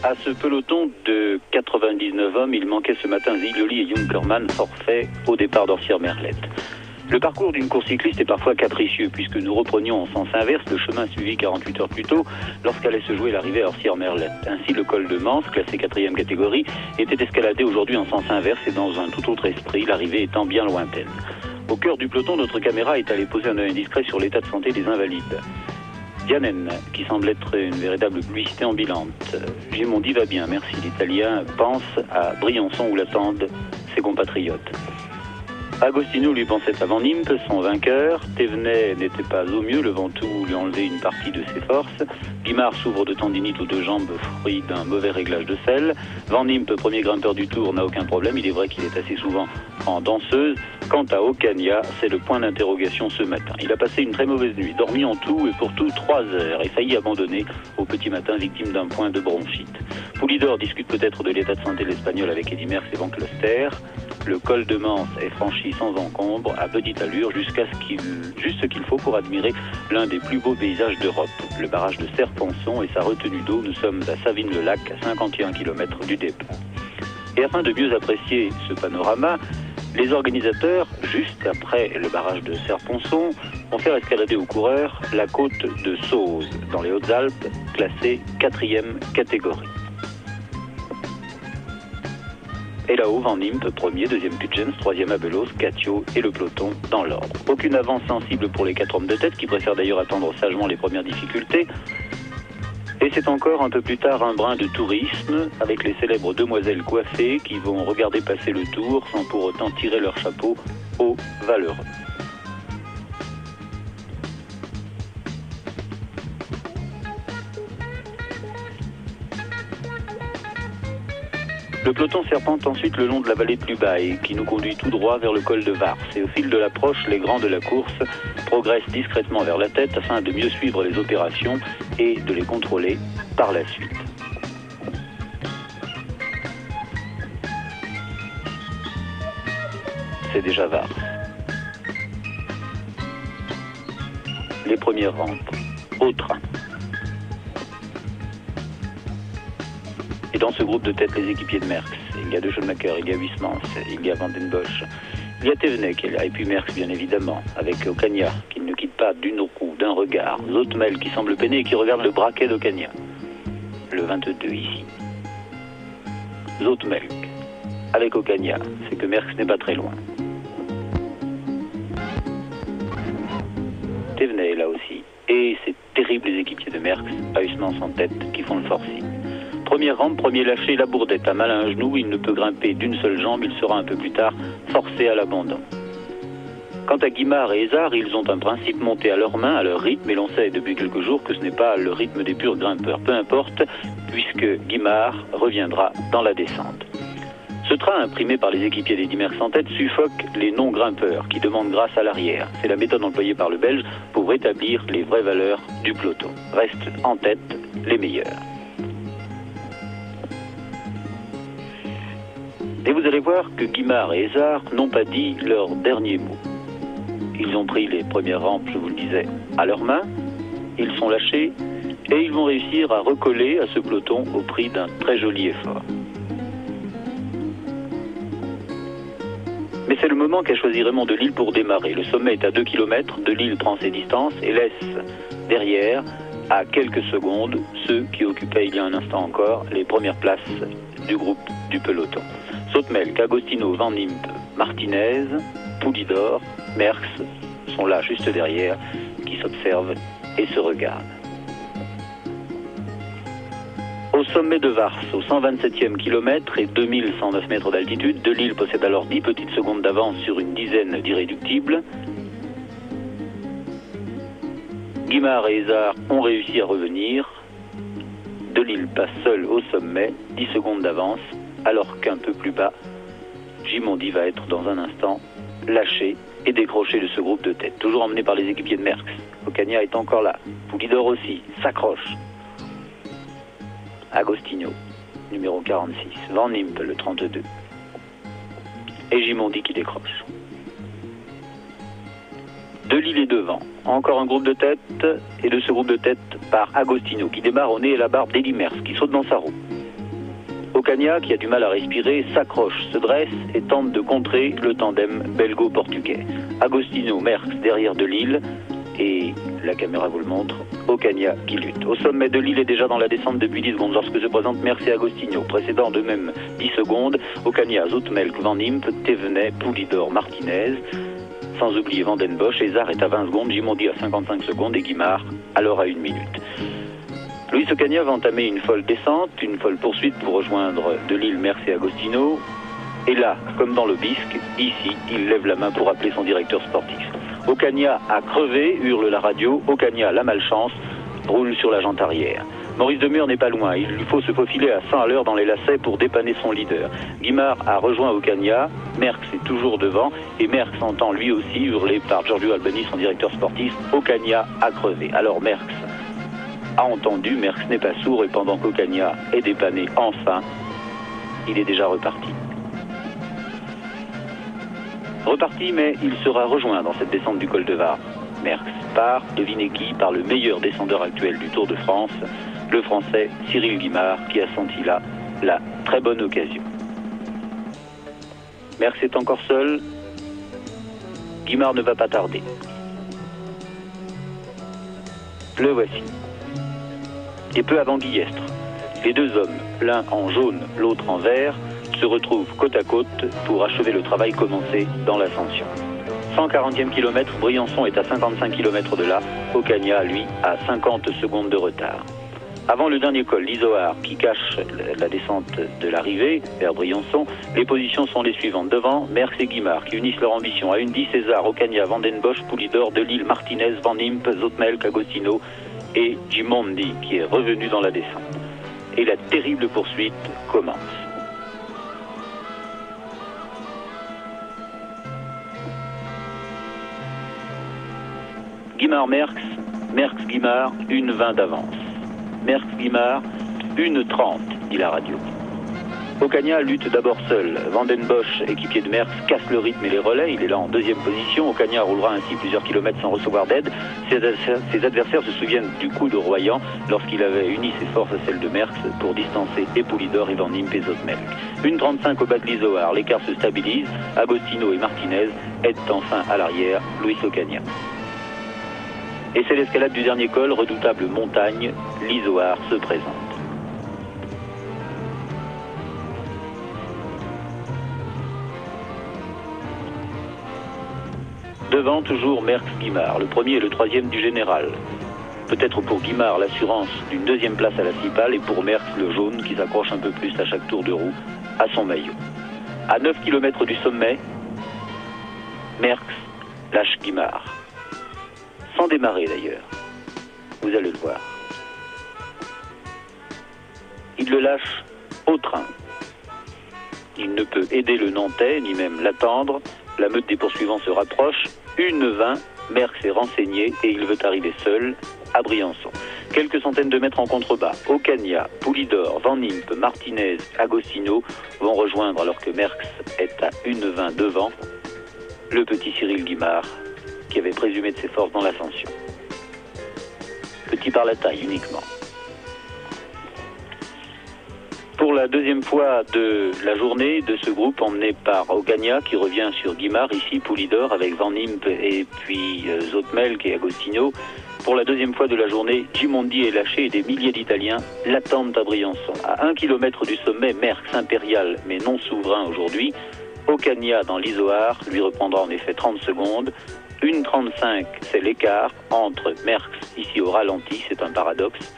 À ce peloton de 99 hommes, il manquait ce matin Ziglioli et Junkermann, forfait au départ d'Orsières-Merlette. Le parcours d'une course cycliste est parfois capricieux, puisque nous reprenions en sens inverse le chemin suivi 48 heures plus tôt, lorsqu'allait se jouer l'arrivée à Orsières-Merlette. Ainsi, le col de Mans, classé 4e catégorie, était escaladé aujourd'hui en sens inverse et dans un tout autre esprit, l'arrivée étant bien lointaine. Au cœur du peloton, notre caméra est allée poser un œil indiscret sur l'état de santé des invalides. Dianen, qui semble être une véritable publicité ambulante. Gimondi va bien, merci. L'Italien pense à Briançon où l'attendent ses compatriotes. Agostino lui pensait à Van Impe, son vainqueur. Thévenet n'était pas au mieux, le Ventoux lui enlevait une partie de ses forces. Guimard souffre de tendinite aux deux jambes, fruit d'un mauvais réglage de selle. Van Impe, premier grimpeur du Tour, n'a aucun problème. Il est vrai qu'il est assez souvent en danseuse. Quant à Ocaña, c'est le point d'interrogation ce matin. Il a passé une très mauvaise nuit, dormi en tout et pour tout 3 heures et failli abandonner au petit matin, victime d'un point de bronchite. Poulidor discute peut-être de l'état de santé de l'Espagnol avec Eddy Merckx et Van Closter. Le col de Mans est franchi sans encombre, à petite allure, juste ce qu'il faut pour admirer l'un des plus beaux paysages d'Europe. Le barrage de Serponçon et sa retenue d'eau, nous sommes à Savines-le-Lac, à 51 km du départ. Et afin de mieux apprécier ce panorama, les organisateurs, juste après le barrage de Serponçon, vont faire escalader aux coureurs la côte de Sauze, dans les Hautes-Alpes, classée 4e catégorie. Et là-haut, Van Impe, premier, deuxième Putjens, troisième Abelos, Catio et le peloton dans l'ordre. Aucune avance sensible pour les 4 hommes de tête, qui préfèrent d'ailleurs attendre sagement les premières difficultés. Et c'est encore un peu plus tard un brin de tourisme, avec les célèbres demoiselles coiffées qui vont regarder passer le tour sans pour autant tirer leur chapeau aux valeureux. Le peloton serpente ensuite le long de la vallée de Lubaï, qui nous conduit tout droit vers le col de Vars. Et au fil de l'approche, les grands de la course progressent discrètement vers la tête afin de mieux suivre les opérations et de les contrôler par la suite. C'est déjà Vars. Les premières rampes, au train. Et dans ce groupe de tête, les équipiers de Merckx. Il y a De Schoenmaker, il y a Huysmans, il y a Van den Bosch, il y a Thévenet qui est là, et puis Merckx bien évidemment, avec Ocaña qui ne quitte pas d'une roue, d'un regard. Zoutmel qui semble peiner et qui regarde le braquet d'Ocaña. Le 22 ici. Zoutmel avec Ocaña, c'est que Merckx n'est pas très loin. Thévenet est là aussi. Et ces terribles équipiers de Merckx, à Huysmans en tête, qui font le forcing. Première rampe, premier lâché, la Bourdette a mal à un genou, il ne peut grimper d'une seule jambe, il sera un peu plus tard forcé à l'abandon. Quant à Guimard et Hézard, ils ont un principe, monter à leurs mains, à leur rythme, et l'on sait depuis quelques jours que ce n'est pas le rythme des purs grimpeurs. Peu importe, puisque Guimard reviendra dans la descente. Ce train, imprimé par les équipiers d'Eddy Merckx en tête, suffoque les non-grimpeurs qui demandent grâce à l'arrière. C'est la méthode employée par le Belge pour rétablir les vraies valeurs du peloton. Restent en tête les meilleurs. Et vous allez voir que Guimard et Hézard n'ont pas dit leur dernier mot. Ils ont pris les premières rampes, je vous le disais, à leurs mains, ils sont lâchés et ils vont réussir à recoller à ce peloton au prix d'un très joli effort. Mais c'est le moment qu'a choisi Raymond Delille pour démarrer. Le sommet est à 2 km, Delille prend ses distances et laisse derrière, à quelques secondes, ceux qui occupaient il y a un instant encore les premières places du groupe du peloton. Zoutmel, Agostino, Van Impe, Martinez, Poulidor, Merckx sont là juste derrière, qui s'observent et se regardent. Au sommet de Vars, au 127e kilomètre et 2109 mètres d'altitude, Delille possède alors 10 petites secondes d'avance sur une dizaine d'irréductibles. Guimard et Hézard ont réussi à revenir. Delille passe seul au sommet, 10 secondes d'avance, alors qu'un peu plus bas, Gimondi va être dans un instant lâché et décroché de ce groupe de tête. Toujours emmené par les équipiers de Merckx. Ocaña est encore là. Poulidor aussi, s'accroche. Agostino, numéro 46. Van Impe, le 32. Et Gimondi qui décroche. Delille est devant. Encore un groupe de tête, et de ce groupe de tête part Agostino, qui démarre au nez et la barbe d'Eddy Merckx, qui saute dans sa roue. Ocaña, qui a du mal à respirer, s'accroche, se dresse et tente de contrer le tandem belgo-portugais. Agostino, Merckx derrière de Lille et, la caméra vous le montre, Ocaña qui lutte. Au sommet de Lille est déjà dans la descente depuis 10 secondes lorsque se présentent Merckx et Agostino. Précédant de même 10 secondes, Ocaña, Zoutmelk, Van Impe, Thévenet, Poulidor, Martinez, sans oublier Van den Bosch. Ezard est à 20 secondes, Gimondi à 55 secondes et Guimard alors à 1 minute. Luis Ocaña va entamer une folle descente, une folle poursuite pour rejoindre de Lille, Merckx et Agostino. Et là, comme dans l'Obisque, ici, il lève la main pour appeler son directeur sportif. Ocaña a crevé, hurle la radio. Ocaña, la malchance, roule sur la jante arrière. Maurice Demure n'est pas loin. Il lui faut se faufiler à 100 à l'heure dans les lacets pour dépanner son leader. Guimard a rejoint Ocaña. Merckx est toujours devant. Et Merckx entend lui aussi hurler par Giorgio Albani, son directeur sportif. Ocaña a crevé. Alors Merckx a entendu. Merckx n'est pas sourd. Et pendant qu'Ocaña est dépanné enfin, il est déjà reparti. Reparti, mais il sera rejoint dans cette descente du col de Var. Merckx part, devinez qui, par le meilleur descendeur actuel du Tour de France, le Français Cyril Guimard, qui a senti là la très bonne occasion. Merckx est encore seul. Guimard ne va pas tarder. Le voici. Et peu avant Guillestre, les deux hommes, l'un en jaune, l'autre en vert, se retrouvent côte à côte pour achever le travail commencé dans l'ascension. 140e kilomètre, Briançon est à 55 km de là, Ocaña, lui, à 50 secondes de retard. Avant le dernier col, l'Izoard, qui cache la descente de l'arrivée vers Briançon, les positions sont les suivantes. Devant, Merckx et Guimard, qui unissent leur ambition à 1:10, Ezard, Ocaña, Van den Bosch, Poulidor, de Lille, Martinez, Van Impe, Zoutmelk, Agostino et Gimondi, qui est revenu dans la descente. Et la terrible poursuite commence. Guimard-Merckx, Merckx-Guimard, 1:20 d'avance. Merckx-Guimard, 1:30, dit la radio. Ocaña lutte d'abord seul. Van den Bosch, équipier de Merckx, casse le rythme et les relais. Il est là en deuxième position. Ocaña roulera ainsi plusieurs kilomètres sans recevoir d'aide. Ses adversaires se souviennent du coup de Royan lorsqu'il avait uni ses forces à celles de Merckx pour distancer et Poulidor et Van Impe et Zoutmelk. 1:35 au bas de l'Izoard. L'écart se stabilise. Agostino et Martinez aident enfin à l'arrière Luis Ocaña. Et c'est l'escalade du dernier col, redoutable montagne, l'Izoard se présente. Devant, toujours Merckx-Guimard, le premier et le troisième du général. Peut-être pour Guimard l'assurance d'une deuxième place à la Cipale et pour Merckx le jaune qui s'accroche un peu plus à chaque tour de roue à son maillot. À 9 km du sommet, Merckx lâche Guimard. Sans démarrer d'ailleurs, vous allez le voir. Il le lâche au train. Il ne peut aider le Nantais, ni même l'attendre. La meute des poursuivants se rapproche. 1:20, Merckx est renseigné et il veut arriver seul à Briançon. Quelques centaines de mètres en contrebas, Ocaña, Poulidor, Van Impe, Martinez, Agostino vont rejoindre alors que Merckx est à 1:20 devant le petit Cyril Guimard qui avait présumé de ses forces dans l'ascension. Petit par la taille uniquement. Pour la deuxième fois de la journée de ce groupe emmené par Ocaña qui revient sur Guimard, ici Poulidor avec Van Impe et puis Zoutmelk et Agostino. Pour la deuxième fois de la journée, Gimondi est lâché et des milliers d'Italiens l'attendent à Briançon. À 1 km du sommet, Merckx impérial mais non souverain aujourd'hui. Ocaña dans l'Izoard lui reprendra en effet 30 secondes. 1:35, c'est l'écart entre Merckx, ici au ralenti, c'est un paradoxe,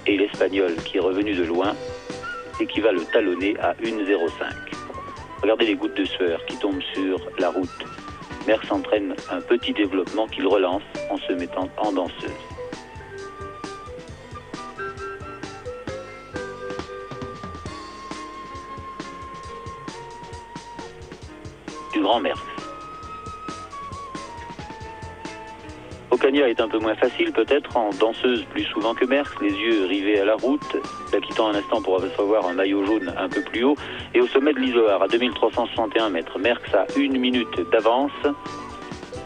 et l'Espagnol qui est revenu de loin et qui va le talonner à 1:05. Regardez les gouttes de sueur qui tombent sur la route. Merckx entraîne un petit développement qu'il relance en se mettant en danseuse. Du grand Merckx. Ocaña est un peu moins facile peut-être, en danseuse plus souvent que Merckx, les yeux rivés à la route, la quittant un instant pour recevoir un maillot jaune un peu plus haut. Et au sommet de l'Izoard, à 2361 mètres, Merckx a 1 minute d'avance.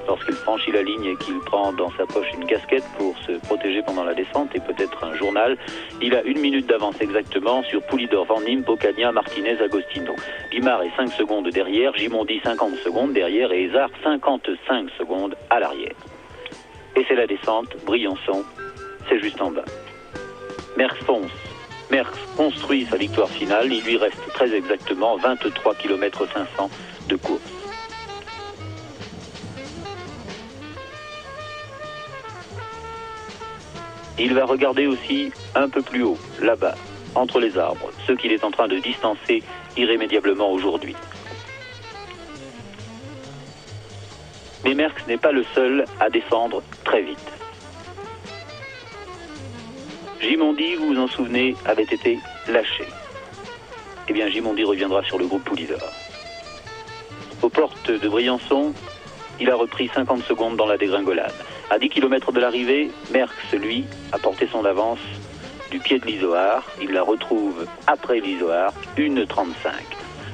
lorsqu'il franchit la ligne et qu'il prend dans sa poche une casquette pour se protéger pendant la descente et peut-être un journal. Il a 1 minute d'avance exactement sur Poulidor, Van Impe, Ocaña, Martinez, Agostino. Guimard est 5 secondes derrière, Gimondi 50 secondes derrière et Ézard 55 secondes à l'arrière. Et c'est la descente, Briançon, c'est juste en bas. Merckx fonce. Merckx construit sa victoire finale, il lui reste très exactement 23 km 500 de course. Il va regarder aussi un peu plus haut, là-bas, entre les arbres, ceux qu'il est en train de distancer irrémédiablement aujourd'hui. Mais Merckx n'est pas le seul à descendre très vite. Gimondi, vous vous en souvenez, avait été lâché. Eh bien, Gimondi reviendra sur le groupe Poulidor. Aux portes de Briançon, il a repris 50 secondes dans la dégringolade. À 10 km de l'arrivée, Merckx, lui, a porté son avance du pied de l'Izoard. Il la retrouve après l'Izoard, 1,35.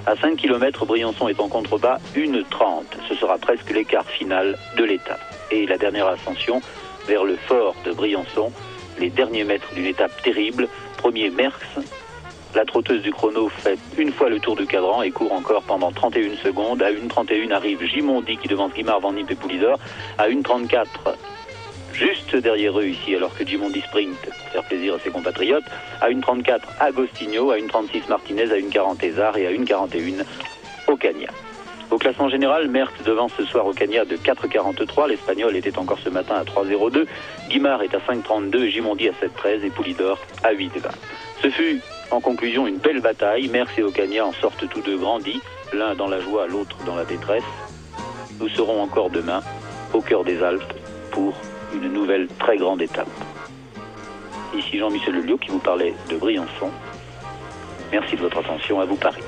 À 5 km, Briançon est en contrebas, 1,30. Ce sera presque l'écart final de l'étape. Et la dernière ascension vers le fort de Briançon, les derniers mètres d'une étape terrible. Premier Merckx, la trotteuse du chrono fait une fois le tour du cadran et court encore pendant 31 secondes. À 1,31 arrive Gimondi qui devance Guimard, Van Impe et Poulidor. À 1,34, juste derrière eux ici, alors que Gimondi sprint pour faire plaisir à ses compatriotes. À 1,34, Agostino. À 1,36, Martinez. À 1,40, Ézard. Et à 1,41, Ocaña. Au classement général, Merckx devance ce soir Ocaña de 4,43. L'Espagnol était encore ce matin à 3,02. Guimard est à 5,32. Gimondi à 7,13. Et Poulidor à 8,20. Ce fut, en conclusion, une belle bataille. Merckx et Ocaña en sortent tous deux grandis, l'un dans la joie, l'autre dans la détresse. Nous serons encore demain au cœur des Alpes pour une nouvelle très grande étape. Ici Jean-Michel Lelio qui vous parlait de Briançon. Merci de votre attention, à vous Paris.